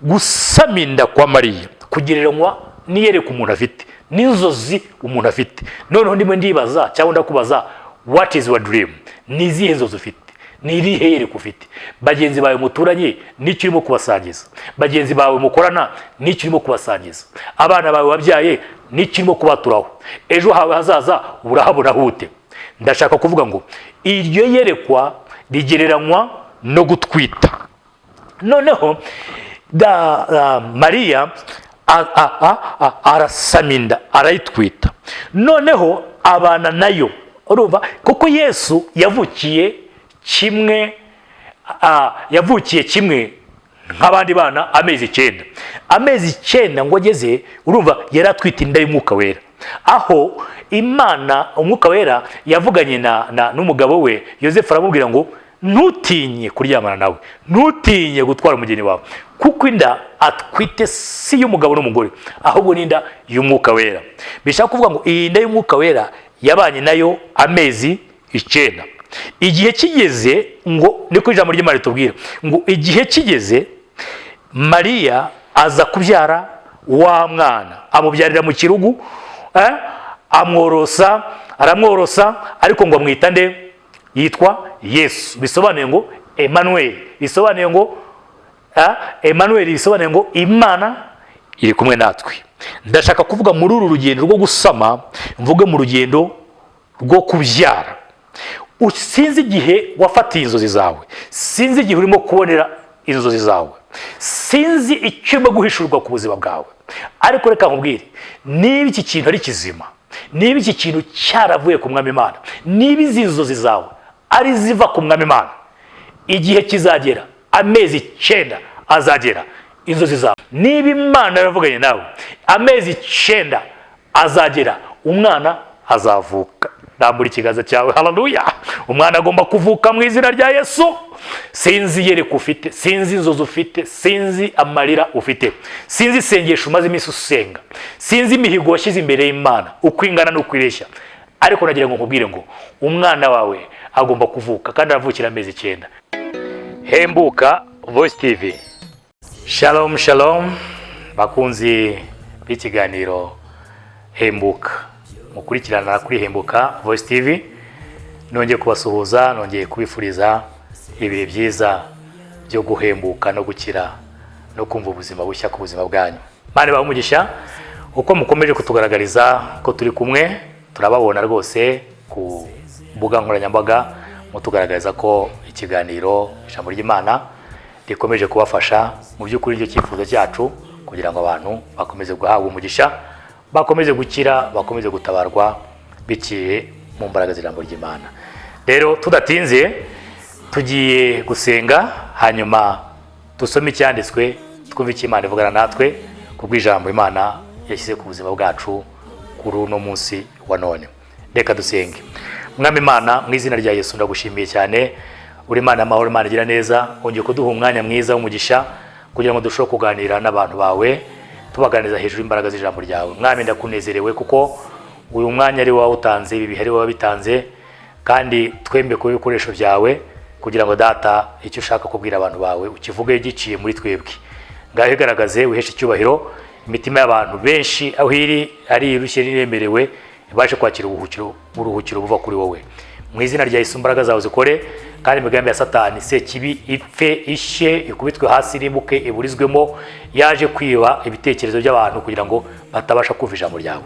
gusaminda kwa Mariya kugereranywa n'iyereka umuntu afite n'inzozi umuntu afite. Noneho ndimo ndibaza cyangwa ndakubaza, what is your dream? Ni izihe nzozi ufite? Ni irihe yereka ufite? Bagenzi bawe muturanye n'icyo urimo kubasangiza? Bagenzi bawe mukorana n'icyo urimo kubasangiza? Abana bawe wabyaye n'icyo urimo kubaturaho? Ejo hawe hazaza urahabona hute? Ndashaka kuvuga ngo iryo yerekwa rigereranywa no gutwita. Noneho Mariya arasaminda, arayitwita, noneho abana nayo. Urumva kuko Yesu yavukiye kimwe nk'abandi bana amezi 9. Amezi 9 ngo ageze, urumva yaratwita inda y'Umwuka Wera, aho Imana Umwuka Wera yavuganye n'umugabo we Yosefu, aramubwira ngo ntutinye kuryamana nawe, ntutinye gutwara umugeni wawe, kuko inda atwite si y'umugabo n'umugore, ahubwo n'inda y'Umwuka Wera. Bishaka kuvuga ngo iyi nda y'Umwuka Wera yabanye nayo amezi 9. Igihe kigeze ngo niko ijambo ry'Imana ritubwira ngo igihe kigeze Mariya aza kubyara wa mwana, amubyarira mu kirugu, aramworosa, ariko ngo amwita nde? Yitwa Yesu. Bisobanuye ngo Emmanuel, bisobanuye ngo Emmanuel, bisobanuye ngo Imana iri kumwe natwe. Ndashaka kuvuga muri uru rugendo rwo gusama, mvuge mu rugendo rwo kubyara. Sinzi igihe wafatiye inzozi zawe, sinzi igihe urimo kubonera inzozi zawe, sinzi icyo urimo guhishurwa ku buzima bwawe, ariko reka nkubwire, niba iki kintu ari kizima, niba iki kintu cyaravuye ku Mwami Imana, niba izi nzozi zawe ari ziva ku Mwami Imana, igihe kizagera, amezi 9 azagera, inzozi zawe. Niba Imana yaravuganye nawe, amezi 9 azagera, umwana azavuka. Ndambura ikiganza cyawe, haleluya. Umwana agomba kuvuka mu izina rya Yesu. Sinzi yereka ufite, sinzi inzozi ufite, sinzi amarira ufite, sinzi isengesho umaze iminsi usenga, sinzi imihigo washyize imbere y'Imana uko ingana n'uko ireshya, ariko nagira ngo nkubwire ngo umwana wawe agomba kuvuka, kandi aravukira amezi 9. Hembuka Voice TV. Shalom shalom bakunzi b'ikiganiro Hembuka, mukurikirana kuri Hembuka Voice TV. Nongeye kubasuhuza, nongeye kubifuriza ibihe byiza byo guhembuka no gukira no kumva ubuzima bushya ku buzima bwanyu. Mane bamugisha uko mukomeje kutugaragariza ko turi kumwe, turababona rwose ku mbuga nkoranyambaga, mutugaragariza ko ikiganiro ijambo ry'Imana rikomeje kubafasha. Mu by'ukuri iryo cyifuzo cyacu kugira ngo abantu bakomeze guhabwa umugisha, bakomeze gukira, bakomeze gutabarwa biciye mu mbaraga z'ijambo ry'Imana. Rero tudatinze tugiye gusenga, hanyuma dusome icyanditswe, twumve icyo Imana ivugana natwe kubw'ijambo Imana yashyize ku buzima bwacu kuri uno munsi wa none. Reka dusenge. Mwami Imana, mu izina rya Yesu ndagushimiye cyane, uri Imana amahoro, Imana igira neza, wongeye kuduha umwanya mwiza w'umugisha kugira ngo dushobore kuganira n'abantu bawe, tubaganiriza hejuru imbaraga z'ijambo ryawe. Mwami ndakunezerewe kuko uyu mwanya ari wawe utanze, ibi bihe ari wawe bitanze, kandi twembe ku bikoresho byawe kugira ngo data icyo ushaka kubwira abantu bawe ukivuge giciye muri twebwe. Ngaho igaragaze, wiheshe icyubahiro, imitima y'abantu benshi aho iri ari irushye riremerewe ibashe kwakira uburuhukiro buva kuri wowe. Mu izina rya Yesu imbaraga zawe zikore, kandi imigambi ya Satani se kibi ipfe, ishe, ikubitwe hasi, irimbuke, iburizwemo. Yaje kwiba ibitekerezo by'abantu kugira ngo batabasha kumva ijambo ryawe.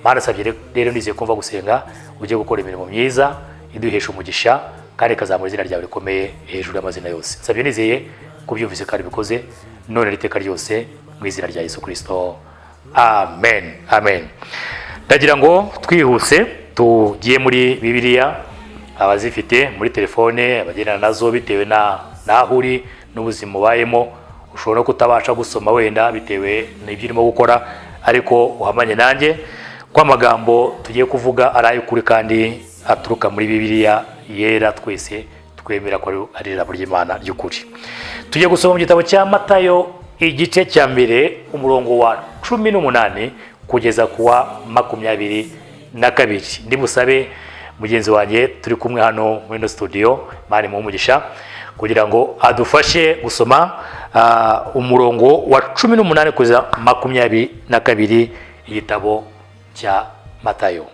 Mana sabye rero nizeye kumva gusenga, ujye gukora imirimo myiza iduhesha umugisha, kandi kazamura izina ryawe rikomeye hejuru y'amazina yose. Sabye nizeye kubyumvise kandi bikoze none riteka ryose mu izina rya Yesu Kristo. Amen. Amen. Ndagira ngo twihuse tugiye muri Bibiliya, abazifite muri telefone, abagendana nazo bitewe naho uri n'ubuzima ubayemo, ushobora kutabasha gusoma wenda bitewe n'ibyo urimo gukora, ariko uhamanye nanjye ko amagambo tugiye kuvuga ari ay'ukuri kandi aturuka muri Bibiliya yera twese twemera ko ari ijambo ry'Imana ry'ukuri. Tugiye gusoma mu gitabo cya Matayo igice cya mbere umurongo wa 18 kugeza kuwa 22. Ndimusabe mugenzi wanjye turi kumwe hano muri no studio, Imana imuhe umugisha kugira ngo adufashe gusoma umurongo wa 18 kugeza 22 igitabo cya Matayo.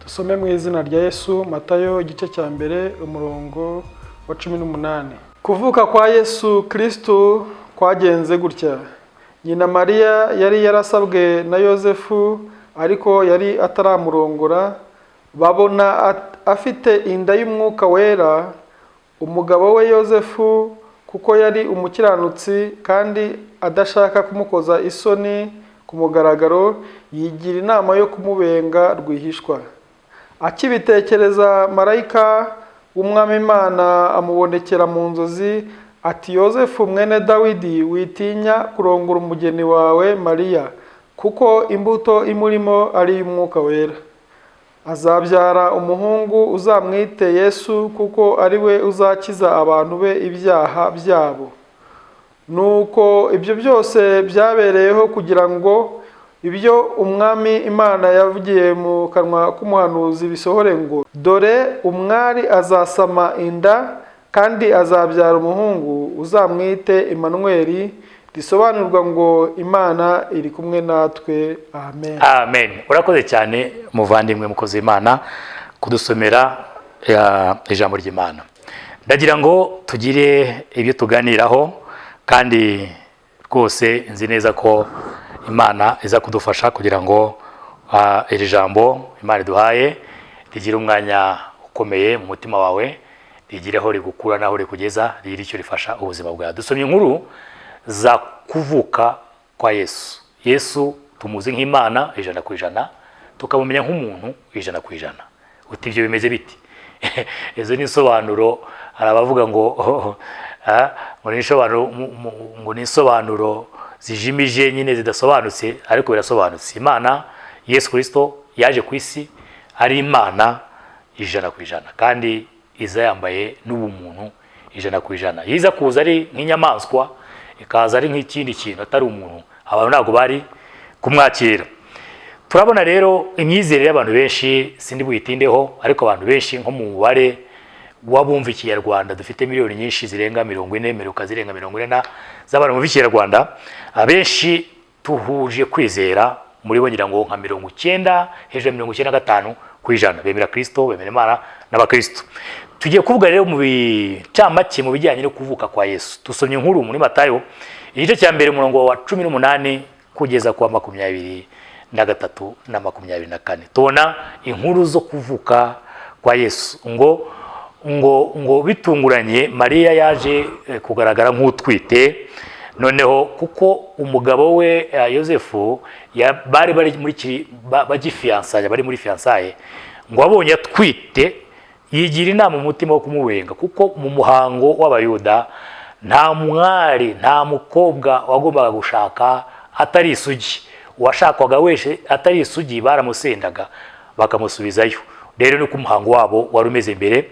Dusome mu izina rya Yesu. Matayo igice cya mbere umurongo wa 18. Kuvuka kwa Yesu Kristo kwagenze gutya. Nyina Mariya yari yarasabwe na Yosefu, ariko yari ataramurongora. Babona afite inda y'umwuka wera. Umugabo we Yosefu, kuko yari umukiranutsi kandi adashaka kumukoza isoni ku mugaragaro, yigira inama yo kumubenga rwihishwa. Akibitekereza, marayika w'Umwami Imana amubonekera mu nzozi ati, Yosefu mwene Dawidi, witinya kurongora umugeni wawe Mariya, kuko imbuto imurimo ari iy'umwuka wera. Azabyara umuhungu, uzamwite Yesu, kuko ari we uzakiza abantu be ibyaha byabo. Nuko ibyo byose byabereyeho kugira ngo ibyo Umwami Imana yavugiye mu kanwa k'umuhanuzi bisohore ngo, dore umwari azasama inda kandi azabyara umuhungu, uzamwite Emmanuel, risobanurwa ngo Imana iri kumwe natwe. Amen. Amen. Urakoze cyane muvandimwe mukozi Imana kudusomera ijambo ry'Imana. Ndagira ngo tugire ibyo tuganiraho, kandi rwose nzi neza ko Imana iza kudufasha kugira ngo iri jambo Imana iduhaye rigira umwanya ukomeye mu mutima wawe, rigireho rigukura naho rikugeza, riri icyo rifasha ubuzima bwawe. Dusomye inkuru za kuvuka kwa Yesu. Yesu tumuzi nk'Imana 100%, tukamumenya nk'umuntu 100%. Uti ibyo bimeze biti? Ezo ni insobanuro, arabavuga ngo ngo ni insobanuro zijimije nyine zidasobanutse, ariko birasobanutse. Imana Yesu Kristo yaje ku isi ari Imana 100%, kandi iza yambaye n'ubumuntu 100%. Yiza kuza ari nk'inyamaswa, ikaza ari nk'ikindi kintu atari umuntu, abantu ntabwo bari kumwakira. Turabona rero imyizerere y'abantu benshi, sindi buyitindeho, ariko abantu benshi nko mu mubare wabumva Ikinyarwanda, dufite miliyoni nyinshi zirenga 40, meruka zirenga 40 z'abantu mu Kinyarwanda. Abenshi tuhuje kwizera, muri bo ngira ngo nka 90 hejuru 95% bemera Kristo, bemera Imana n'abakristo. Tugiye kuvuga rero mu bicamake mu bijyanye no kuvuka kwa Yesu. Tusomye inkuru muri Matayo igice cya mbere umurongo wa 18 kugeza kwa 23 na 24. Tubona inkuru zo kuvuka kwa Yesu. Ngo bitunguranye Mariya yaje kugaragara nk'utwite. Noneho kuko umugabo we Yosefu bari muri bagifiansaye, bari muri fiansaye, ngo abonye atwite yigira inama mu mutima wo kumubenga, kuko mu muhango w'Abayuda nta mwari, nta mukobwa wagombaga gushaka atari isugi. Uwashakwaga wese atari isugi baramusendaga bakamusubizayo. Rero ni ku muhango wabo wari umeze mbere.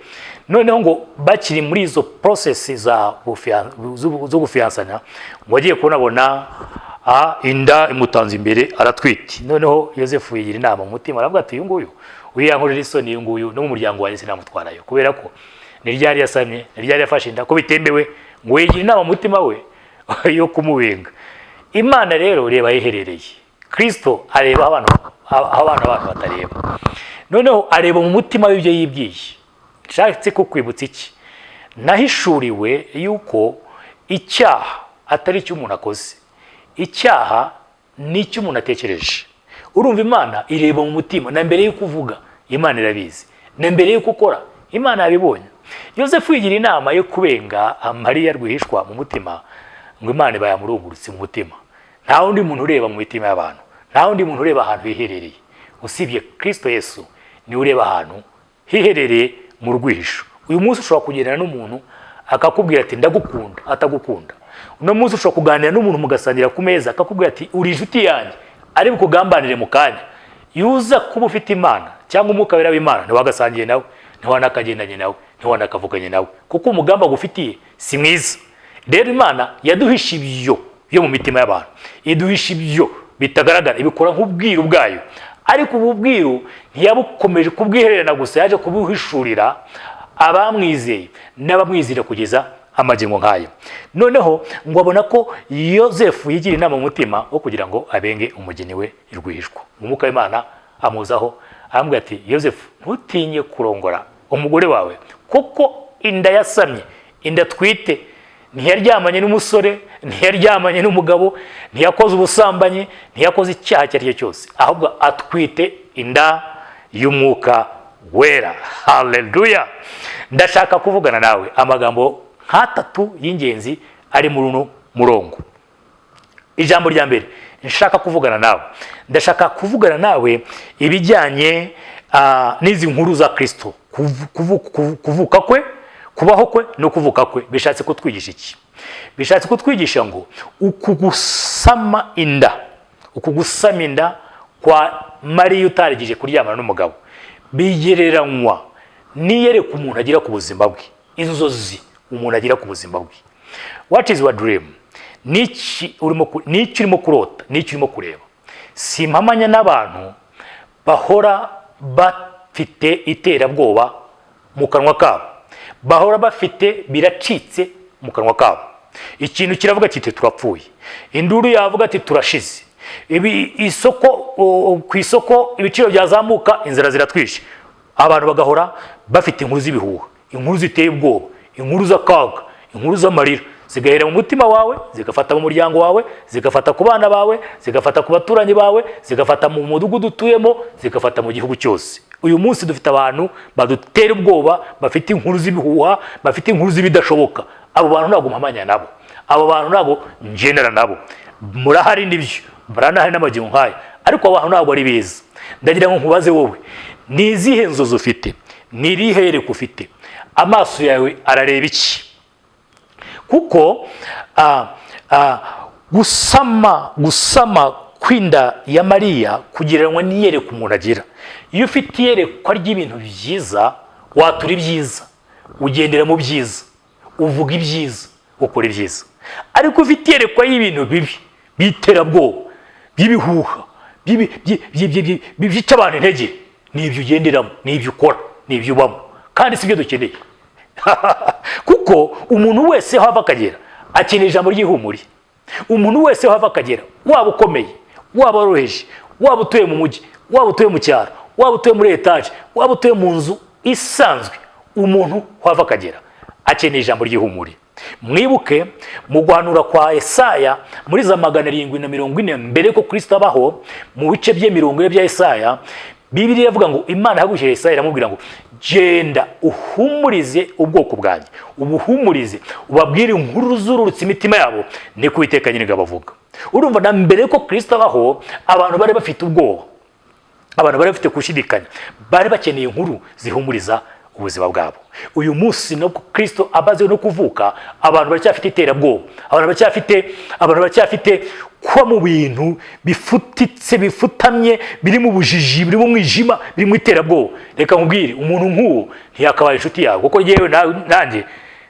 Noneho ngo bakiri muri izo process zo gufiansana, ngo agiye kubona inda imutanze imbere aratwite. Noneho Yosefu yigira inama mu mutima, aravuga ati, uyu nguyu uyankorera isoni, uyu nguyu no mu muryango wanjye sinamutwarayo, kubera ko ni ryari yasamye, ni ryari yafashe inda, ko bitembewe. Ngo yigira inama mu mutima we yo kumubenga. Imana rero reba yiherereye. Kristo areba abantu batareba. Noneho areba mu mutima w'ibyo yibwiye. Nshatse ko kwibutsa iki? Nahishuriwe yuko icyaha atari cyo umuntu akoze. Icyaha ni cyo umuntu atekereje. Urumva Imana ireba mu mutima, na mbere yo kuvuga Imana irabizi, na mbere yo gukora Imana yabibonye. Yosefu yigira inama yo kubenga Mariya rwihishwa mu mutima, ngo Imana bayamurungurutse mu mutima. Nta wundi muntu ureba mu mitima y'abantu, nta wundi muntu ureba ahantu hiherereye usibye Kristo Yesu. Ni ureba ahantu hiherereye mu rwihisho. Uyu munsi ushobora kugendana n'umuntu akakubwira ati ndagukunda, atagukunda. Uno munsi ushobora kuganira n'umuntu mugasangira ku meza akakubwira ati uri inshuti yanjye, ari bukugambanire mu kanya. Yuza kuba ufite Imana cyangwa umwuka wera w'Imana, ntiwagasangiye nawe, ntiwanakagendanye nawe, ntiwanakavuganye nawe, kuko umugamba gufitiye si mwiza. Rero Imana yaduhisha ibyo byo mu mitima y'abantu, iduhisha ibyo bitagaragara, ibikora nk'ubwiru bwayo. Ariko ubu bwiru ntiyabukomeje kubwihererana gusa, yaje kubuhishurira abamwizeye n'abamwizira kugeza amagingo nk'ayo. Noneho ngo abona ko Yozefu yigira inama mu mutima wo kugira ngo abenge umugeni we rwihishwa. Umwuka w'Imana amuzaho arambwira ati Yozefu, ntutinye kurongora umugore wawe kuko inda yasamye, inda twite, ntiyaryamanye n'umusore, ntiyaryamanye n'umugabo, ntiyakoze ubusambanyi, ntiyakoze icyaha icyo ari cyo cyose, ahubwo atwite inda y'umwuka wera. Haleluya! Ndashaka kuvugana nawe amagambo nk'atatu y'ingenzi ari muri uno murongo. Ijambo rya mbere nshaka kuvugana nawe, ndashaka kuvugana nawe ibijyanye n'izi nkuru za Kristo, kuvuka kwe, kubaho kwe no kuvuka kwe. Bishatse kutwigisha iki? Bishatse kutwigisha ngo ukugusama inda kwa Mariya utarigije kuryamana n'umugabo bigereranywa n'iyereka umuntu agira ku buzima bwe, inzozi umuntu agira ku buzima bwe. What is your dream? Niki urimo kurota, niki urimo kureba. Simpamanya n'abantu bahora bafite iterabwoba mu kanwa kabo, bahora bafite biracitse mu kanwa kabo. Ikintu kiravuga kiti turapfuye, induru yavuga ati turashize, ku isoko ibiciro byazamuka, inzara ziratwishe. Abantu bagahora bafite inkuru z'ibihuha, inkuru ziteye ubwoba, inkuru z'akaga, inkuru z'amarira, zigahera mu mutima wawe, zigafata mu muryango wawe, zigafata ku bana bawe, zigafata ku baturanyi bawe, zigafata mu mudugudu utuyemo, zigafata mu gihugu cyose. Uyu munsi dufite abantu badutera ubwoba, bafite inkuru z'ibihuha, bafite inkuru z'ibidashoboka. Abo bantu ntabwo mpamanya nabo, abo bantu ntabwo ngendana nabo. Murahari n'ibyo, baranahari n'amagingo nk'aya, ariko abo bantu ntabwo ari beza. Ndagira ngo nkubaze wowe, ni izihe nzozi ufite? Ni irihe yereko ufite? Amaso yawe arareba iki? Kuko gusama kw'inda ya Mariya kugereranywa n'iyereko umuntu agira. Iyo ufite iyerekwa ry'ibintu byiza, watura ibyiza, ugendera mu byiza, uvuga ibyiza, ukora ibyiza. Ariko ufite iyerekwa y'ibintu bibi, biterabwoba, by'ibihuha, byica abantu intege, n'ibyo ugenderamo, n'ibyo ukora, n'ibyo ubamo, kandi sibyo dukeneye. Kuko umuntu wese aho ava akagera akeneye ijambo ry'ihumure. Umuntu wese aho ava akagera, waba ukomeye, waba woroheje, waba utuye mu mujyi, waba utuye mu cyaro, waba utuye muri etaje, waba utuye mu nzu isanzwe, umuntu aho ava akagera akeneye ijambo ry'ihumure. Mwibuke mu guhanura kwa Yesaya muri za 740 mbere ko Kristo abaho, mu bice bye 40 bya Yesaya, Bibiliya ivuga ngo Imana yahagurishije Yesaya iramubwira ngo genda uhumurize ubwoko bwanjye, ubuhumurize, ubabwire inkuru zururutse imitima yabo, ni ku Uwiteka nyine bavuga. Urumva na mbere ko Kristo abaho, abantu bari bafite ubwoba, abantu bari bafite kushidikanya, bari bakeneye inkuru zihumuriza ubuzima bwabo. Uyu munsi no Kristo abaze no kuvuka, abantu baracyafite iterabwoba, abantu baracyafite kwa mu bintu bifutitse, bifutamye, biri mu bujiji, biri mu mwijima, biri mu iterabwoba. Reka nkubwire, umuntu nk'uwo ntiyakabaye inshuti yawe, kuko yewe nanjye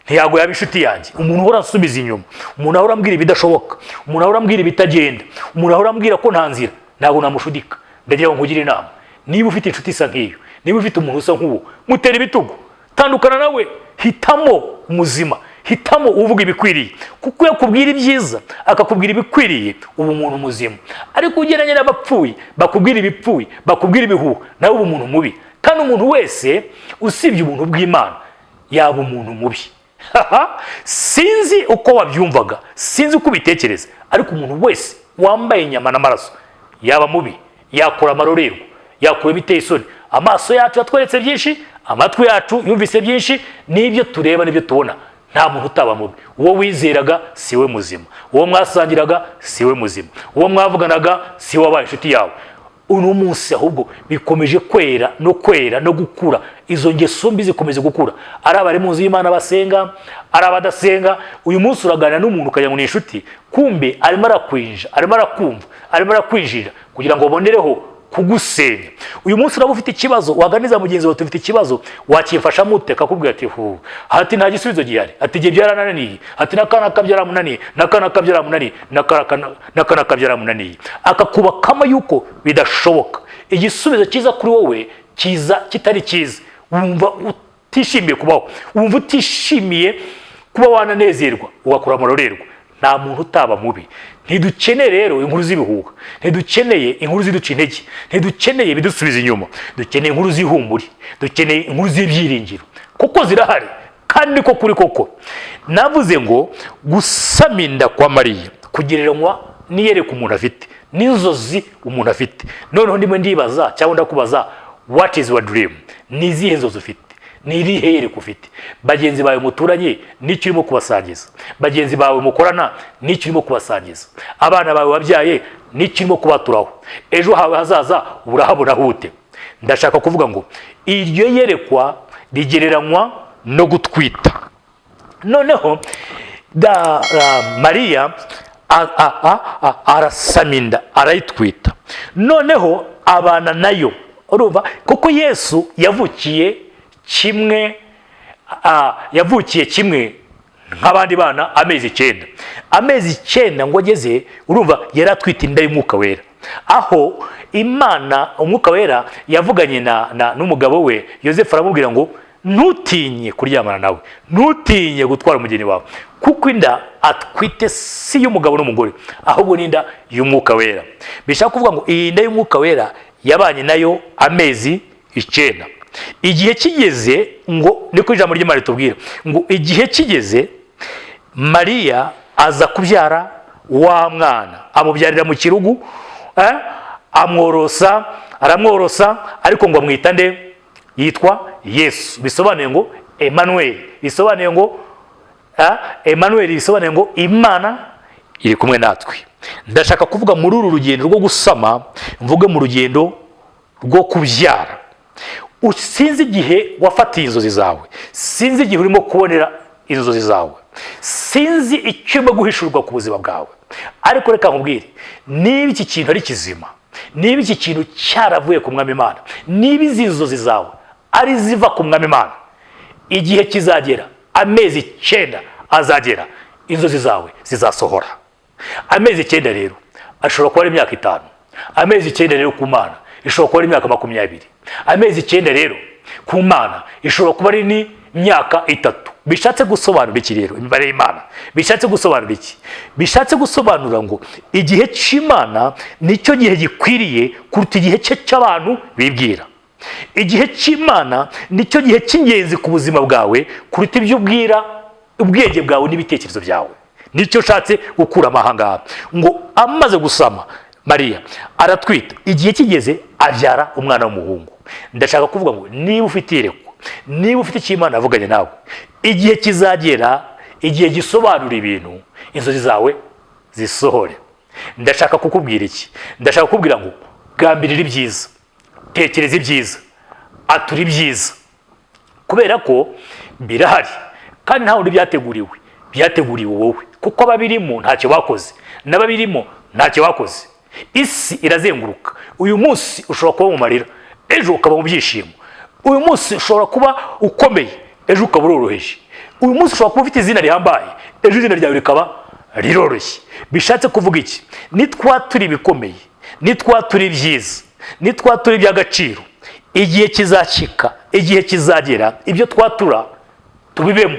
ntiyago yaba inshuti yanjye. Umuntu uhora ansubiza inyuma, umuntu ahora ambwira ibidashoboka, umuntu ahora ambwira ibitagenda, umuntu ahora ambwira ko nta nzira, ntabwo namushudika. Ndagira ngo nkugire inama, niba ufite inshuti isa nk'iyo, niba ufite umuntu usa nk'uwo, mutera ibitugu, tandukana nawe, hitamo umuzima, hitamo uvuga ibikwiriye. Kuko yakubwira ibyiza akakubwira ibikwiriye, ubu umuntu muzima. Ariko ugeranye n'abapfuye, bakubwira ibipfuye, bakubwira ibihuha, nawe ubu umuntu mubi. Kandi umuntu wese usibye ubuntu bw'Imana yaba umuntu mubi. Sinzi uko wabyumvaga, sinzi uko ubitekereza, ariko umuntu wese wambaye inyama n'amaraso yaba mubi, yakora amarorerwa, yakora ibiteye isoni. Amaso yacu yatweretse byinshi, amatwi yacu yumvise byinshi, n'ibyo tureba n'ibyo tubona. Nta muntu utaba mubi. Uwo wizeraga siwe muzima, uwo mwasangiraga siwe muzima, uwo mwavuganaga siwe wabaye inshuti yawe. Uno munsi ahubwo bikomeje kwera no gukura, izo ngeso mbi zikomeje gukura. Ari abari mu nzu y'Imana basenga, ari abadasenga. Uyu munsi uraganira n'umuntu ukagira ngo ni inshuti, kumbe arimo arakwinja, arimo arakumva, arimo arakwinjira kugira ngo bonereho kugusenya. Uyu munsi uraba ufite ikibazo, waganiza mugenzi wawe ufite ikibazo, wakifasha mute? Akakubwira ati hati nta gisubizo gihari, ati giye byarananiye, ati nakana kabyaramunaniye, nakana kabyaramunaniye, nakana kabyaramunaniye. Akakubakamo yuko bidashoboka. Igisubizo kiza kuri wowe kiza kitari kiza. Wumva utishimiye kubaho, wumva utishimiye kuba wananezerwa ugakora amarorerwa. Nta muntu utaba mubi. Ntidukeneye rero inkuru z'ibihuha, ntidukeneye inkuru ziduca intege, ntidukeneye bidusubiza inyuma. Dukeneye inkuru z'ihumure, dukeneye inkuru z'ibyiringiro, kuko zirahari kandi ko kuri koko. Navuze ngo gusama inda kwa Mariya kugereranywa n'iyereka umuntu afite, n'inzozi umuntu afite. Noneho ndimo ndibaza cyangwa ndakubaza, what is your dream? Ni izihe nzozi ufite? Ni irihe yereka ufite? Bagenzi bawe muturanye n'icyo urimo kubasangiza? Bagenzi bawe mukorana n'icyo urimo kubasangiza? Abana bawe wabyaye n'icyo urimo kubaturaho? Ejo hawe hazaza urahabona hute? Ndashaka kuvuga ngo iryo yerekwa rigereranywa no gutwita. Noneho Mariya arasaminda, arayitwita, noneho abana nayo. Urumva kuko Yesu yavukiye kimwe nk'abandi bana amezi 9. Amezi 9 ngo ageze, urumva yari atwite inda y'Umwuka Wera. Aho Imana Umwuka Wera yavuganye n'umugabo we Yosefu, aramubwira ngo ntutinye kuryamana nawe, ntutinye gutwara umugeni wawe, kuko inda atwite si y'umugabo n'umugore, ahubwo n'inda y'Umwuka Wera. Bishaka kuvuga ngo iyi nda y'Umwuka Wera yabanye nayo amezi 9. Igihe kigeze ngo niko ijambo ry'Imana ritubwira ngo igihe kigeze Mariya aza kubyara wa mwana, amubyarira mu kirugu, aramworosa, ariko ngo amwita nde? Yitwa Yesu. Bisobanuye ngo Emmanuel, bisobanuye ngo Emmanuel, bisobanuye ngo Imana iri kumwe natwe. Ndashaka kuvuga muri uru rugendo rwo gusama, mvuge mu rugendo rwo kubyara. Sinzi igihe wafatiye inzozi zawe, sinzi igihe urimo kubonera inzozi zawe, sinzi icyo urimo guhishurwa ku buzima bwawe, ariko reka nkubwire, niba iki kintu ari kizima, niba iki kintu cyaravuye ku Mwami Imana, niba izi nzozi zawe ari ziva ku Mwami Imana, igihe kizagera, amezi 9 azagera, inzozi zawe zizasohora. Amezi 9 rero ashobora kuba ari imyaka 5, amezi 9 rero ku Mana ishobora kuba ari imyaka 20, amezi 9 rero ku Mana ishobora kuba ari ni imyaka 3. Bishatse gusobanura iki rero? Imibare y'Imana bishatse gusobanura iki? Bishatse gusobanura ngo igihe cy'Imana nicyo gihe gikwiriye kuruta igihe cy'abantu bibwira. Igihe cy'Imana nicyo gihe cy'ingenzi ku buzima bwawe kuruta ibyo ubwira ubwenge bwawe n'ibitekerezo byawe. Nicyo shatse gukura amahanga ngo amaze gusama Mariya aratwita, igihe kigeze abyara umwana w'umuhungu. Ndashaka kuvuga ngo niba ufite iyerekwa, niba ufite icyo Imana avuganye nawe, igihe kizagera, igihe gisobanura ibintu, inzozi zawe zisohore. Ndashaka kukubwira iki? Ndashaka kukubwira ngo gambirira ibyiza, tekereza ibyiza, atura ibyiza, kubera ko birahari kandi nta wundi byateguriwe wowe, kuko ababirimo ntacyo bakoze, n'ababirimo ntacyo bakoze. Isi irazenguruka. Uyu munsi ushobora kuba mu marira, ejo ukaba mu byishimo. Uyu munsi ushobora kuba ukomeye, ejo ukaba uroroheje. Uyu munsi ushobora kuba ufite izina rihambaye, ejo izina ryawe rikaba riroroshye. Bishatse kuvuga iki? Nitwatura ibikomeye, nitwatura ibyiza, nitwatura iby'agaciro, igihe kizashika, igihe kizagera, ibyo twatura tubibemo.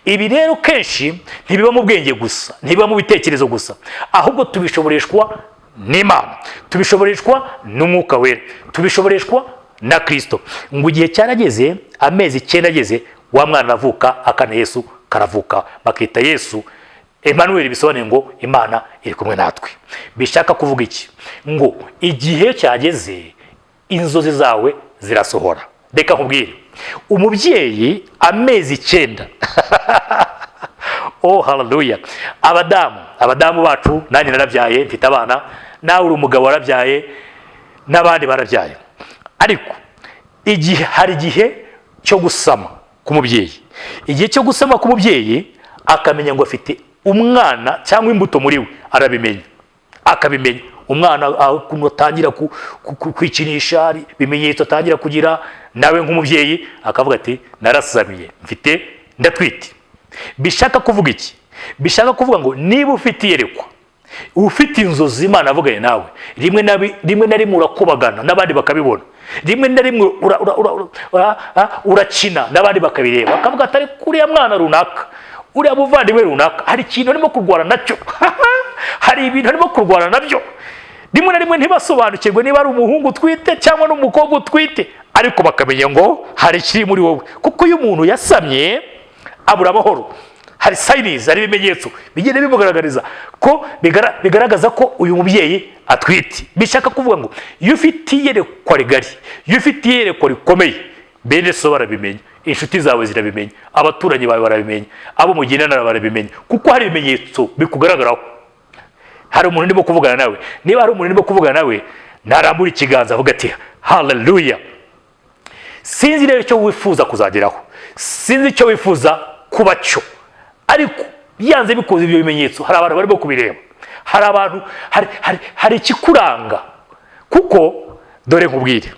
Ibi rero kenshi ntibiba mu bwenge gusa, ntibiba mu bitekerezo gusa, ahubwo tubishoboreshwa n'Imana, tubishoboreshwa n'Umwuka Wera, tubishoboreshwa na Kristo. Ngo igihe cyarageze, amezi 9 ageze, wa mwana avuka, akana Yesu karavuka, bakita Yesu Emmanuel, bisobanuye ngo Imana iri kumwe natwe. Bishaka kuvuga iki? Ngo igihe cyageze, inzozi zawe zirasohora. Reka nkubwire, umubyeyi amezi 9 oh haleluya. Abadamu bacu, nanjye narabyaye, mfite abana, nawe uri umugabo warabyaye, n'abandi barabyaye. Ariko hari igihe cyo gusama ku mubyeyi. Igihe cyo gusama ku mubyeyi akamenya ngo afite umwana cyangwa imbuto muri we, arabimenya, akabimenya. Umwana ukuntu atangira kwikinisha, bimenyetso atangira kugira, nawe nk'umubyeyi akavuga ati narasamiye, mfite ndatwite. Bishaka kuvuga iki? Bishaka kuvuga ngo niba ufite iyerekwa, ufite inzozi Imana avuganye nawe, rimwe na rimwe urakubagana n'abandi bakabibona, rimwe na rimwe urakina n'abandi bakabireba, bakavuga atari kuriya mwana runaka uriya muvandimwe runaka hari ikintu arimo kurwana nacyo hari ibintu arimo kurwana nabyo, rimwe na rimwe ntibasobanukirwe niba ari umuhungu utwite cyangwa n'umukobwa utwite, ariko bakamenya ngo hari ikiri muri wowe. Kuko iyo umuntu yasamye abura amahoro, hari sayinizi, hari ibimenyetso bigenda bimugaragariza ko bigaragaza ko uyu mubyeyi atwite. Bishaka kuvuga ngo iyo ufite iyerekwa rigari, iyo ufite iyerekwa rikomeye, bene so barabimenya, inshuti zawe zirabimenya, abaturanyi bawe barabimenya, abo mugendana barabimenya, kuko hari ibimenyetso bikugaragaraho. Hari umuntu ndimo kuvugana nawe, niba hari umuntu ndimo kuvugana nawe, narambura ikiganza avuga ati haleluya. Sinzi rero icyo wifuza kuzageraho, sinzi icyo wifuza kuba cyo, ariko byanze bikoze ibyo bimenyetso hari abantu barimo kubireba, hari abantu hari ikikuranga. Kuko dore nkubwire,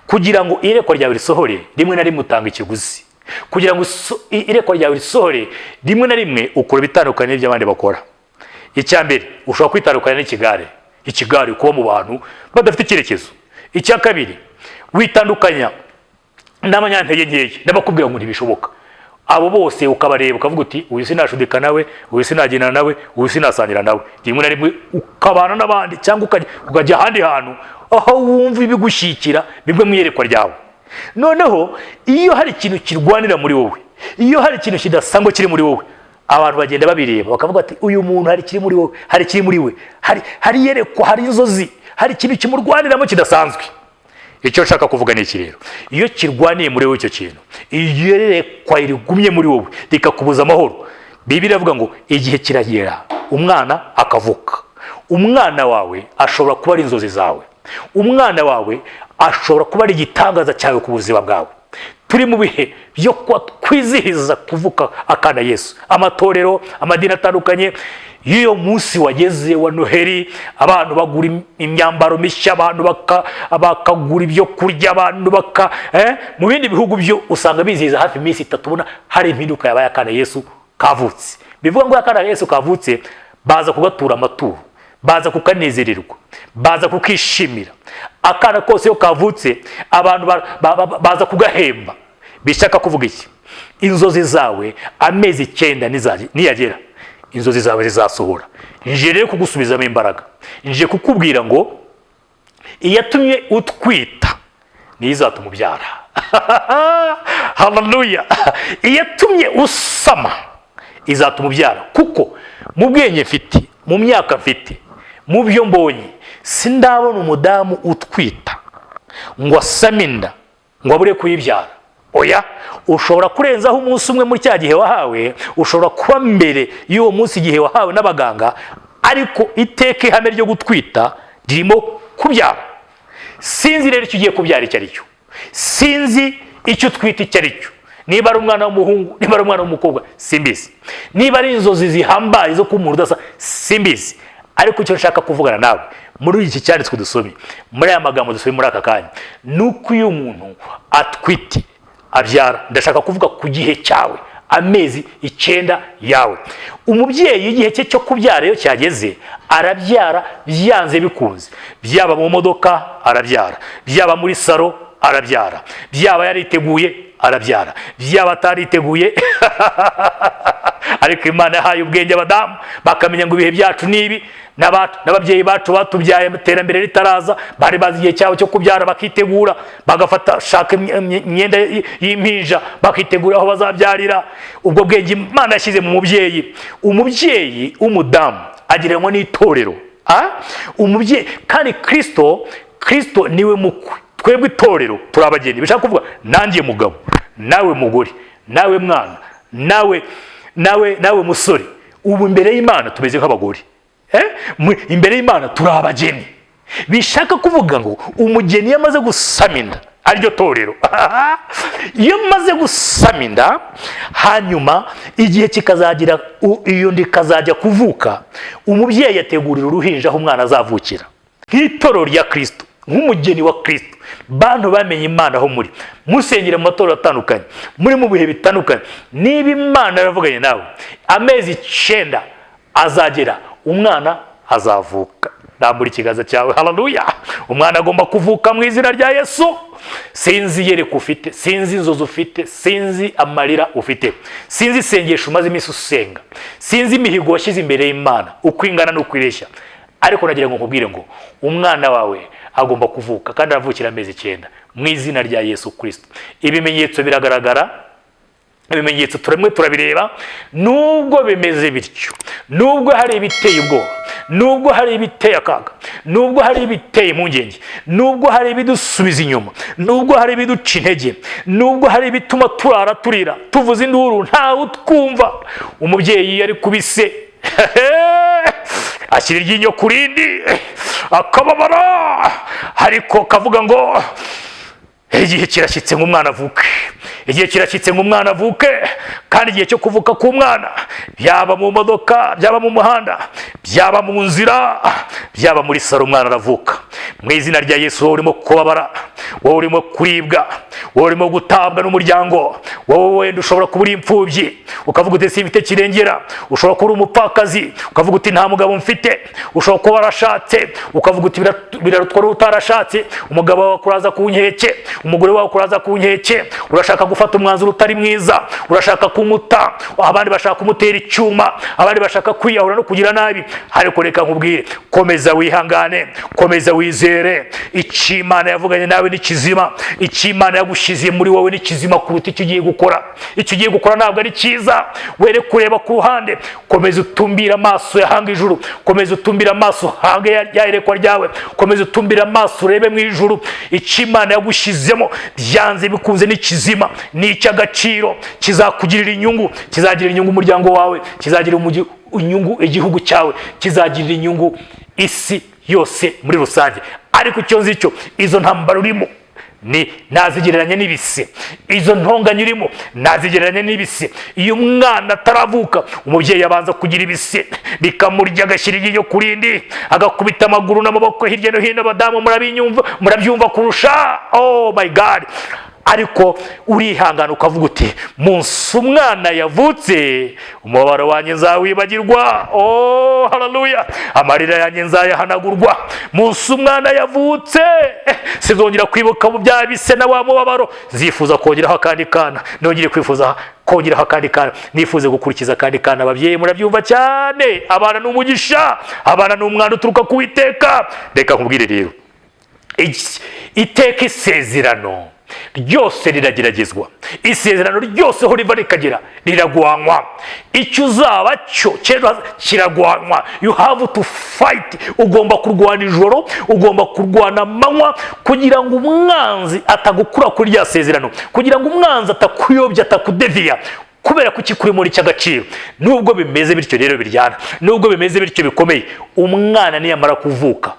kugira ngo iyerekwa ryawe risohore rimwe na rimwe utanga ikiguzi. Kugira ngo iyerekwa ryawe risohore rimwe na rimwe ukora bitandukanye n'iby'abandi bakora. Icya mbere, ushobora kwitandukanya ikigare kuba mu bantu badafite icyerekezo. Icya kabiri, witandukanya n'abanyantege nkeya n'abakubwira ngo ntibishoboka. Abo bose ukabareba ukavuga uti uyu sinashudika nawe, uyu sinagendana nawe, uyu sinasangira nawe. Rimwe na rimwe ukabana n'abandi cyangwa ukajya ahandi hantu aho wumva ibigushyikira bimwe mu iyerekwa ryawe. Noneho iyo hari ikintu kirwanira muri wowe, iyo hari ikintu kidasanzwe kiri muri wowe, abantu bagenda babireba bakavuga ati uyu muntu hari kiri muri wowe, hari kiri muri we, hari iyerekwa, hari inzozi, hari ikintu kimurwaniramo kidasanzwe. Icyo nshaka kuvuga ni iki rero, iyo kirwaniye muri wowe icyo kintu, iyo yerekwa rigumye muri wowe rikakubuza amahoro, Bibiliya iravuga ngo igihe kiragera umwana akavuka. Umwana wawe ashobora kuba ari inzozi zawe, umwana wawe ashobora kuba ari igitangaza cyawe ku buzima bwawe. Turi mu bihe byo kwizihiza kuvuka akana Yesu. Amatorero, amadini atandukanye, iyo munsi wageze wa Noheli, abantu bagura imyambaro mishya, abantu bakagura ibyo kurya, abantu mu bindi bihugu byo usanga bizihiza hafi iminsi 3 ubona hari impinduka yabaye akana Yesu kavutse. Bivuga ngo akana Yesu kavutse baza kugatura amaturo, baza kukanezererwa, baza kukishimira. Akana kose yo kavutse abantu baza kugahemba. Bishaka kuvuga iki? Inzozi zawe amezi 9 niyagera, inzozi zawe zizasohora. Nje rero kugusubizamo imbaraga, nje kukubwira ngo iyatumye utwita ni izatuma ubyara. Haleluya. Iyatumye usama izatuma ubyara. Kuko mu bwenge mfite, mu myaka mfite, mu byo mbonye, sindabona umudamu utwita ngo asaminda ngo abure kuyibyara. Oya, ushobora kurenzaho umunsi umwe muri cya gihe wahawe, ushobora kuba mbere y'uwo munsi igihe wahawe n'abaganga, ariko iteka ihame ryo gutwita ririmo kubyara. Sinzi rero icyo ugiye kubyara icyo ari cyo, sinzi icyo utwita icyo ari cyo. Niba ari umwana w'umuhungu, niba ari umwana w'umukobwa, simbizi. Niba ari inzozi zihambaye zo kuba umuntu udasa, simbizi. Ariko icyo nshaka kuvugana nawe muri iki cyanditswe dusomye, muri aya magambo dusomye muri aka kanya, nuko iyo umuntu atwite abyara. Ndashaka kuvuga ku gihe cyawe, amezi 9 yawe. Umubyeyi igihe cye cyo kubyara iyo cyageze arabyara byanze bikunze. Byaba mu modoka arabyara, byaba muri saro arabyara, byaba yariteguye arabyara, byaba atariteguye ariko Imana yahaye ubwenge abadamu bakamenya ngo ibihe byacu nibi, n'ababyeyi bacu batubyaye iterambere ritaraza bari bazi igihe cyabo cyo kubyara bakitegura, bagafata shaka imyenda y'impinja bakitegura aho bazabyarira. Ubwo bwenge Imana yashyize mu mubyeyi. Umubyeyi w'umudamu agiranwa n'itorero. Umubyeyi kandi Kristo niwe mukwe, twebwe itorero turabageni. Bishaka kuvuga nangiye mugabo, nawe mugore, nawe mwana, nawe musore. Ubu imbere y'Imana tumeze nk'abagore, imbere y'Imana turabageni. Bishaka kuvuga ngo umugeni yamaze gusaminda ariryo torero. Iyo maze gusaminda, hanyuma igihe kikazagira iyo ndikazajya kuvuka, umubyeyi yategurira uruhinja aho umwana azavukira. Nk'itorero rya Kristo, nk'umugeni wa Kristo, bantu bamenye Imana aho muri, musengera mu matorero atandukanye, muri mu bihe bitandukanye. Niba Imana yaravuganye nawe, amezi 9 azagera umwana azavuka. rambura ikiganza cyawe. Haleluya. Umwana agomba kuvuka mu izina rya Yesu. Sinzi yereka ufite, sinzi inzozi ufite, sinzi amarira ufite, sinzi isengesho umaze iminsi usenga, sinzi imihigo washyize imbere y'Imana uko ingana n'uko ireshya, ariko nagira ngo nkubwire ngo umwana wawe agomba kuvuka kandi aravukira amezi 9 mu izina rya Yesu Kristo. Ibimenyetso biragaragara, ibimenyetso turemwe turabireba. Nubwo bimeze bityo, nubwo hari ibiteye ubwoba, nubwo hari ibiteye akaga, nubwo hari ibiteye impungenge, nubwo hari ibidusubiza inyuma, nubwo hari ibiduca intege, nubwo hari ibituma turara turira tuvuza induru ntawe utwumva, umubyeyi yari kubise ashyira iryinyo ku rindi akababara, ariko kavuga ngo igihe kirashyitse ngo umwana avuke, igihe kirashyitse ngo umwana avuke. Kandi igihe cyo kuvuka k'umwana, byaba mu modoka, byaba mu muhanda, byaba mu nzira, byaba muri saro, umwana aravuka mu izina rya Yesu. Wowe urimo kubabara, wowe urimo kuribwa, wowe urimo gutabwa n'umuryango, wowe wenda ushobora kuba uri imfubyi ukavuga uti simfite kirengera, ushobora kuba uri umupfakazi ukavuga uti nta mugabo mfite, ushobora kuba warashatse ukavuga uti birarutwa utarashatse, umugabo wawe kuraza ku nkeke, umugore wawe kuraza ku nkeke, urashaka gufata umwanzuro utari mwiza, urashaka kumuta, abandi bashaka kumutera icyuma, abandi bashaka kwiyahura no kugira nabi. Ariko reka nkubwire, komeza wihangane, komeza wizere. Imana yavuganye nawe ni kizima, Imana yagushize muri wowe ni kizima kuruta icyo ugiye gukora. Icyo ugiye gukora ntabwo ari cyiza, were kureba ku ruhande. Komeza utumbira amaso yahanga ijuru, komeza utumbira amaso hange yayerekwa ryawe, komeza utumbira amaso urebe mu ijuru. Imana yagushizemo byanze bikunze ni kizima, ni icy'agaciro, kizakugirira inyungu, kizagirira inyungu umuryango wawe, kizagirira inyungu igihugu cyawe, kizagirira inyungu isi yose muri rusange. Ariko icyo nzi cyo, izo ntambara urimo nazigereranya n'ibise, izo ntonganya urimo nazigereranya n'ibise. Iyo umwana ataravuka, umubyeyi abanza kugira ibise bikamurya, agashyira iryinyo ku rindi, agakubita amaguru n'amaboko hirya no hino. Abadamu murabyumva kurusha. Oh my God. Ariko urihangana ukavuga uti munsi umwana yavutse, umubabaro wanjye nzawibagirwa. Oh haleluya. Amarira yanjye nzayahanagurwa. Munsi umwana yavutse, sizongera kwibuka mu bya bise na wa mubabaro, zifuza kongeraho akandi kana, nongere kwifuza kongeraho akandi kana, nifuze gukurikiza akandi kana. Ababyeyi murabyumva cyane, abana n'umugisha, abana n'umwana uturuka ku Uwiteka. Reka nkubwire rero, iteka isezerano ryose rirageragezwa, isezerano ryose ho riva rikagera riragwanwa. Icyo uzaba cyo kiragwanwa. You have to fight. Ugomba kurwana ijoro, ugomba kurwana amanywa, kugira ngo umwanzi atagukura kuri rya sezerano, kugira ngo umwanzi atakuyobya, atakudeviya, kubera ko ikikuri muri cy'agaciro. Nubwo bimeze bityo rero biryana, nubwo bimeze bityo bikomeye, umwana niyamara kuvuka,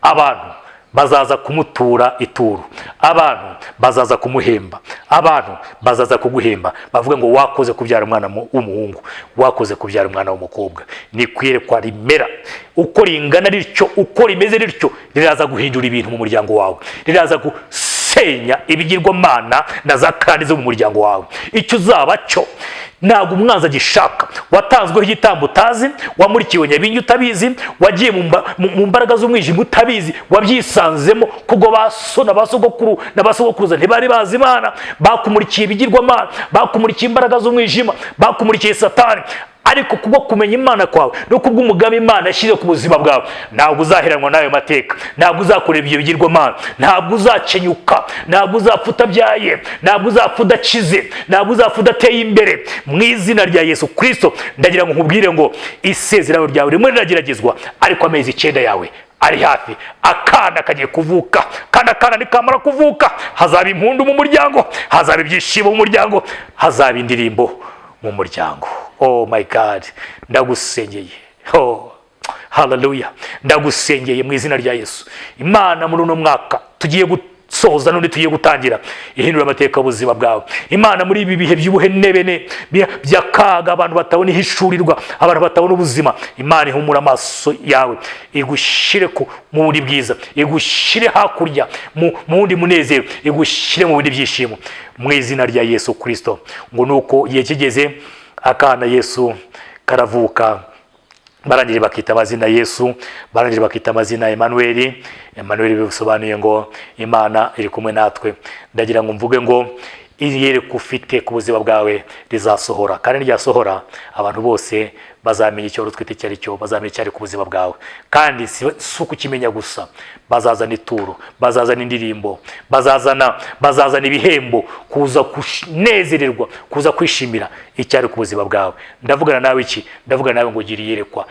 abantu bazaza kumutura ituru, abantu bazaza kumuhemba, abantu bazaza kuguhemba, bavuga ngo wakoze kubyara umwana w'umuhungu, wakoze kubyara umwana w'umukobwa. Ni kwiyerekwa rimera, uko ringana rityo, uko rimeze rityo, riraza guhindura ibintu mu muryango wawe, riraza gusenya ibigirwamana na za kandi zo mu muryango wawe. Icyo uzaba cyo ntabwo umwanzi agishaka. Watanzweho igitambo utazi, wamurikiwe nyabingi utabizi, wagiye mu mbaraga z'umwijima utabizi, wabyisanzemo kubwo baso na basogokuru na basogokuruza ntibari bazi Imana, bakumurikiye ibigirwamana, bakumurikiye imbaraga z'umwijima, bakumurikiye Satani. Ariko kubwo kumenya Imana kwawe no kubwo umugambi Imana yashyize ku buzima bwawe, ntabwo uzaheranwa nayo mateka, ntabwo uzakorera ibyo bigirwamana, ntabwo uzakenyuka, ntabwo uzapfa utabyaye, ntabwo uzapfa udakize, ntabwo uzapfa udateye imbere. Mu izina rya Yesu Kristo ndagira ngo nkubwire ngo isezerano ryawe rimwe rirageragezwa, ariko amezi 9 yawe ari hafi. Akana kagiye kuvuka, kandi akana nikamara kuvuka, hazaba impundu mu muryango, hazaba ibyishimo mu muryango, hazaba indirimbo mu muryango. Oh my God, ndagusengeye. Oh haleluya. Ndagusengeye mu izina rya Yesu. Imana muri uno mwaka tugiye gusoza n'undi tugiye gutangira, ihindura amateka y'ubuzima bwawe. Imana muri ibi bihe by'ubuhenebene by'akaga, abantu batabona ihishurirwa, abantu batabona ubuzima, Imana ihumura amaso yawe, igushire mu buri bwiza, igushire hakurya mu wundi munezero, igushire mu bindi byishimo mu izina rya Yesu Kristo. Ngo nuko igihe kigeze, akana Yesu karavuka, barangije bakita amazina Yesu, barangije bakita amazina Emmanuel. Emmanuel bisobanuye ngo Imana iri kumwe natwe. Ndagira ngo mvuge ngo iyereko ufite ku buzima bwawe rizasohora, kandi ryasohora abantu bose bazamenya icyo rutwite cyari cyo, bazamenya cyari ku buzima bwawe. Kandi si ukukimenya gusa, bazazana ituro, bazazana indirimbo, bazazana ibihembo, kuza kunezererwa, kuza kwishimira icyari ku buzima bwawe. Ndavugana nawe iki? Ndavugana nawe ngo gira iyerekwa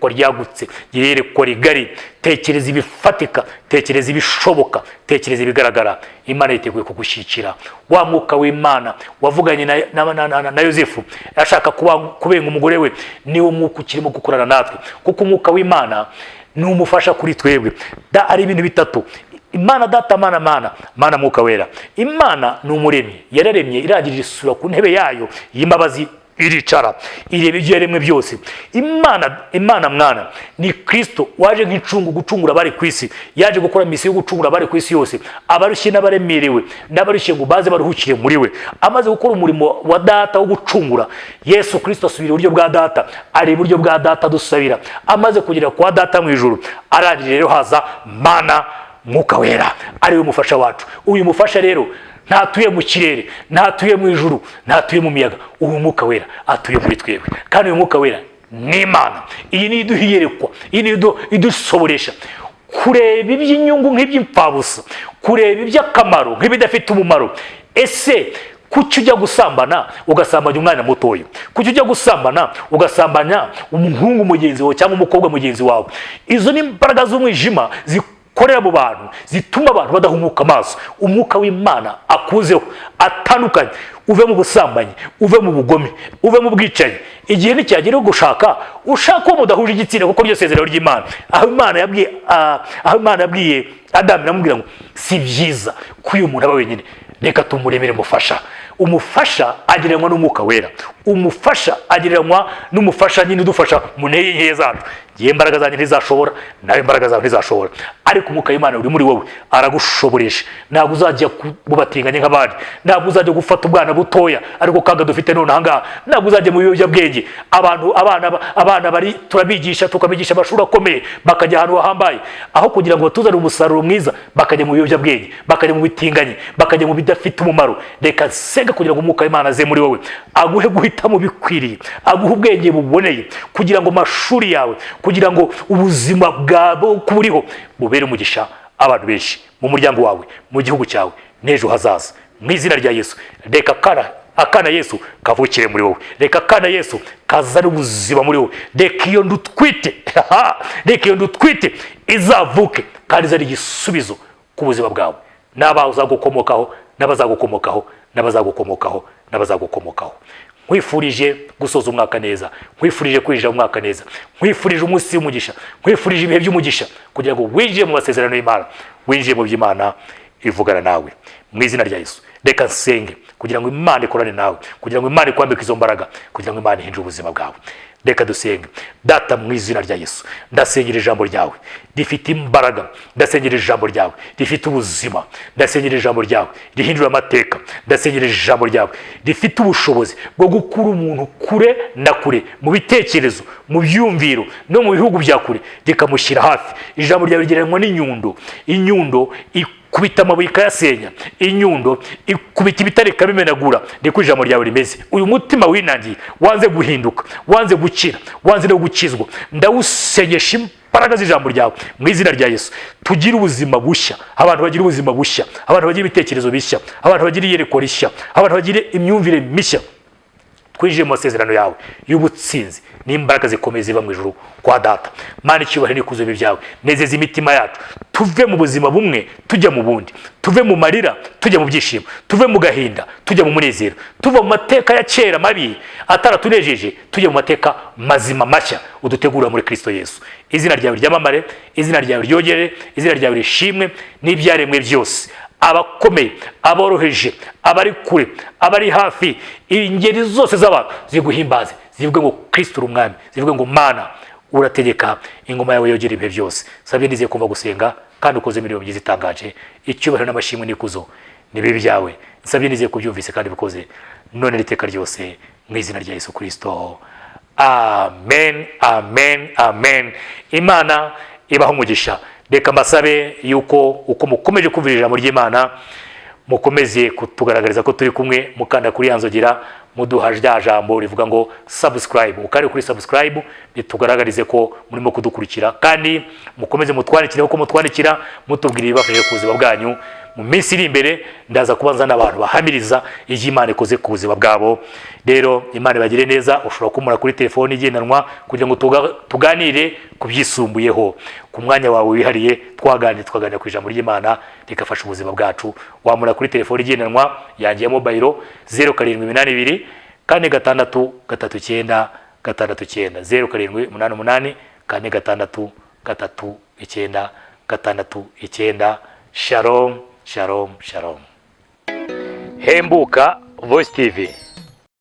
ryagutse, gira iyerekwa rigari. Tekereza ibifatika, tekereza ibishoboka, tekereza ibigaragara. Imana yiteguye kugushyikira. Wa mwuka w'Imana wavuganye na Yosefu ashaka kubenga umugore we, niwo mwuka ukirimo gukorana natwe, kuko umwuka w'Imana ni umufasha kuri twebwe. Ari ibintu bitatu: Imana Data, Mana Mwuka Wera. Imana ni umuremyi, yararemye irangirira isura ku ntebe yayo y'imbabazi, iricara ireba ibyo yaremwe byose. Imana Mwana ni Kristo waje nk'incungu gucungura abari ku isi, yaje gukora misiyo yo gucungura abari ku isi yose, abarushye n'abaremerewe n'abarushye ngo baze baruhukire muri we. Amaze gukora umurimo wa Data wo gucungura, Yesu Kristo asubira iburyo bwa Data, ari iburyo bwa Data dusabira. Amaze kugera kwa Data mu ijuru, arangije rero haza Mana Mwuka Wera, ari we mufasha wacu. Uyu mufasha rero ntatuye mu kirere, ntatuye mu ijuru, ntatuye mu miyaga. Uyu Mwuka Wera atuye muri twebwe, kandi uyu Mwuka Wera ni Imana. Iyi ni iduhiyerekwa, iyi ni idusoboresha kureba iby'inyungu nk'iby'imfabusa, kureba iby'akamaro nk'ibidafite umumaro. Ese kuki ujya gusambana ugasambanya umwana mutoya? Kuki ujya gusambana ugasambanya umuhungu mugenzi wawe cyangwa umukobwa mugenzi wawe? Izo ni imbaraga z'umwijima korera mu bantu, zituma abantu badahumuka amaso. Umwuka w'Imana akuzeho, atandukanye. Uve mu busambanyi, uve mu bugome, uve mu bwicanyi. Igihe nticyagera gushaka uwo mudahuje igitsina, kuko ryo sezerano ry'Imana. Aho Imana yabwiye Adamu, iramubwira ngo si byiza ko uyu muntu aba wenyine, reka tumuremere umufasha. Umufasha agereranywa n'Umwuka Wera. Umufasha agereranywa n'umufasha nyine udufasha mu ntege nke zacu. Ngiye imbaraga zanjye ntizashobora, nawe imbaraga zawe ntizashobora, ariko Umwuka w'Imana uri muri wowe aragushoboresha. Ntabwo uzajya kubatinganya nk'abandi, ntabwo uzajya gufata ubwana butoya ariko kaga dufite none ahangaha, ntabwo uzajya mu biyobyabwenge. Abana bari turabigisha, tukabigisha amashuri akomeye, bakajya ahantu hahambaye, aho kugira ngo batuzane umusaruro mwiza bakajya mu biyobyabwenge, bakajya mu bitinganye, bakajya mu bidafite umumaro. Reka senga kugira ngo Umwuka w'Imana aze muri wowe, aguhe guhitamo bikwiriye, aguhe ubwenge buboneye, kugira ngo amashuri yawe, kugira ngo ubuzima bwawe kuburiho bubere umugisha abantu benshi, mu muryango wawe, mu gihugu cyawe, n'ejo hazaza. Mu izina rya Yesu, reka akana Yesu kavukire muri wowe, reka akana Yesu kazane ubuzima muri wowe. Reka iyo ndutwite izavuke, kandi izari igisubizo ku buzima bwawe, n'abazagukomokaho, n'abazagukomokaho, n'abazagukomokaho, n'abazagukomokaho. Nkwifurije gusoza umwaka neza, nkwifurije kwinjira mu mwaka neza, nkwifurije umunsi w'umugisha, nkwifurije ibihe by'umugisha, kugira ngo winjiye mu masezerano y'Imana, winjiye mu by'Imana ivugana nawe. Mu izina rya Yesu, reka nsenge kugira ngo Imana ikorane nawe, kugira ngo Imana ikwambike izo mbaraga, kugira ngo Imana ihindure ubuzima bwawe. Reka dusenge. Data, mu izina rya Yesu, ndasengera ijambo ryawe rifite imbaraga, ndasengera ijambo ryawe rifite ubuzima, ndasengera ijambo ryawe rihindura amateka, ndasengera ijambo ryawe rifite ubushobozi bwo gukura umuntu kure na kure, mu bitekerezo, mu byumviro, no mu bihugu bya kure, rikamushyira hafi. Ijambo ryawe rigereranywa n'inyundo ikubita amabuye ikayasenya, inyundo ikubita ibitare ikabimenagura. Niko ijambo ryawe rimeze. Uyu mutima winangiye, wanze guhinduka, wanze gukira, wanze no gukizwa, ndawusenyesha imbaraga z'ijambo ryawe mu izina rya Yesu. Tugire ubuzima bushya, abantu bagira ubuzima bushya, abantu bagira ibitekerezo bishya, abantu bagira iyerekwa rishya, abantu bagira imyumvire mishya. Twinjiye mu masezerano yawe y'ubutsinzi n'imbaraga zikomeye ziva mu ijuru kwa Data. Mana, icyubahiro n'ikuzo byawe, nezeza imitima yacu, tuve mu buzima bumwe tujya mu bundi, tuve mu marira tujya mu byishimo, tuve mu gahinda tujya mu munezero, tuva mu mateka ya kera mabi ataratunejeje tujya mu mateka mazima mashya udutegura muri Kristo Yesu. Izina ryawe ryamamare, izina ryawe ryogere, izina ryawe rishimwe n'ibyaremwe byose, abakomeye, aboroheje, abari kure, abari hafi, ingeri zose z'abantu ziguhimbaze, zivuge ngo Kristo uri umwami, zivuge ngo Mana urategeka, ingoma yawe yogera ibihe byose. Sabye nizeye kumva gusenga, kandi ukoze imirimo myiza itangaje. Icyubahiro n'amashimwe n'ikuzo nibibi byawe. Sabye nizeye kubyumvise kandi bikoze none n'iteka ryose, mu izina rya Yesu Kristo, amen, amen, amen. Imana ibaho umugisha. Reka mbasabe yuko uko mukomeje kumvira ijambo ry'Imana mukomeze kutugaragariza ko turi kumwe, mukanda kuri yanzogera, muduha rya jambo rivuga ngo subscribe. Ukari kuri subscribe bitugaragarize ko murimo kudukurikira, kandi mukomeze mutwandikire uko mutwandikira mutubwira ibibafashe ku buzima bwanyu. Mu minsi iri imbere ndaza kubanza n'abantu bahamiriza ije Imana ikoze ku buzima bwabo. Rero Imana bagire neza. Ushobora kumura kuri telefone igendanwa kugira ngo tuganire kubyisumbuyeho ku mwanya wawe wihariye, twaganira ku ijambo ry'Imana rikafasha ubuzima bwacu. Wamura kuri telefone igendanwa yanjye ya mobile 0782 46 39 69 0788 46 39 69. Shalom, shalom, shalom. Hembuka Voice TV.